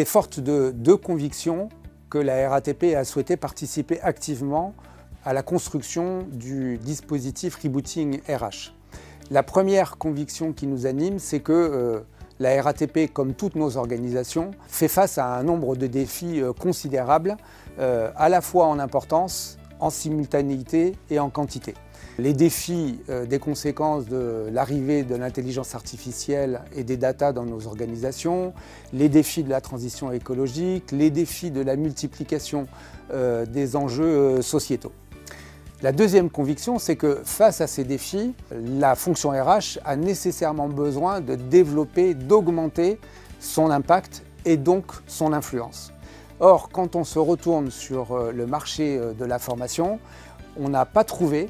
C'est forte de deux convictions que la RATP a souhaité participer activement à la construction du dispositif Rebooting RH. La première conviction qui nous anime, c'est que la RATP, comme toutes nos organisations, fait face à un nombre de défis considérables, à la fois en importance, en simultanéité et en quantité. Les défis des conséquences de l'arrivée de l'intelligence artificielle et des data dans nos organisations, les défis de la transition écologique, les défis de la multiplication des enjeux sociétaux. La deuxième conviction, c'est que face à ces défis, la fonction RH a nécessairement besoin de développer, d'augmenter son impact et donc son influence. Or, quand on se retourne sur le marché de la formation, on n'a pas trouvé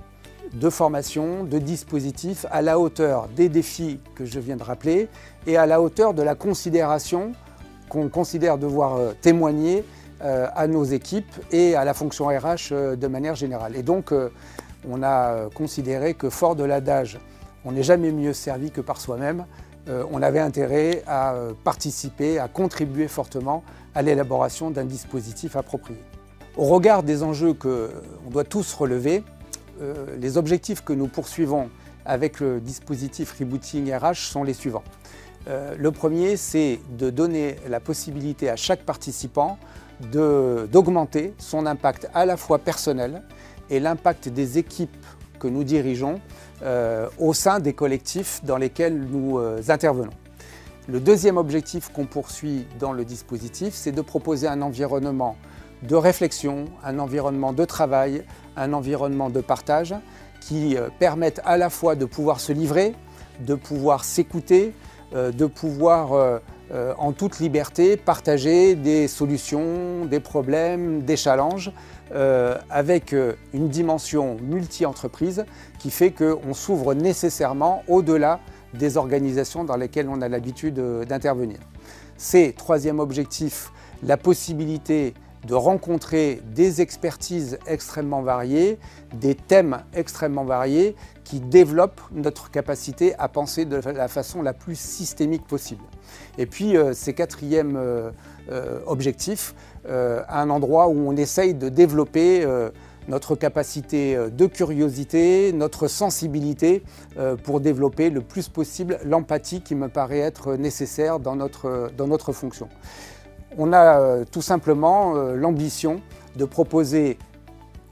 de formation, de dispositifs à la hauteur des défis que je viens de rappeler et à la hauteur de la considération qu'on considère devoir témoigner à nos équipes et à la fonction RH de manière générale. Et donc, on a considéré que fort de l'adage « on n'est jamais mieux servi que par soi-même », on avait intérêt à participer, à contribuer fortement à l'élaboration d'un dispositif approprié. Au regard des enjeux qu'on doit tous relever, les objectifs que nous poursuivons avec le dispositif Rebooting RH sont les suivants. Le premier, c'est de donner la possibilité à chaque participant d'augmenter son impact à la fois personnel et l'impact des équipes que nous dirigeons au sein des collectifs dans lesquels nous intervenons. Le deuxième objectif qu'on poursuit dans le dispositif, c'est de proposer un environnement de réflexion, un environnement de travail, un environnement de partage qui permettent à la fois de pouvoir se livrer, de pouvoir s'écouter, de pouvoir en toute liberté partager des solutions, des problèmes, des challenges avec une dimension multi-entreprise qui fait qu'on s'ouvre nécessairement au-delà des organisations dans lesquelles on a l'habitude d'intervenir. C'est, troisième objectif, la possibilité de rencontrer des expertises extrêmement variées, des thèmes extrêmement variés qui développent notre capacité à penser de la façon la plus systémique possible. Et puis, c'est quatrième objectif, un endroit où on essaye de développer notre capacité de curiosité, notre sensibilité pour développer le plus possible l'empathie qui me paraît être nécessaire dans notre fonction. On a tout simplement l'ambition de proposer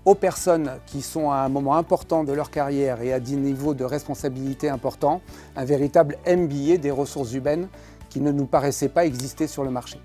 aux personnes qui sont à un moment important de leur carrière et à des niveaux de responsabilité importants, un véritable MBA des ressources humaines qui ne nous paraissait pas exister sur le marché.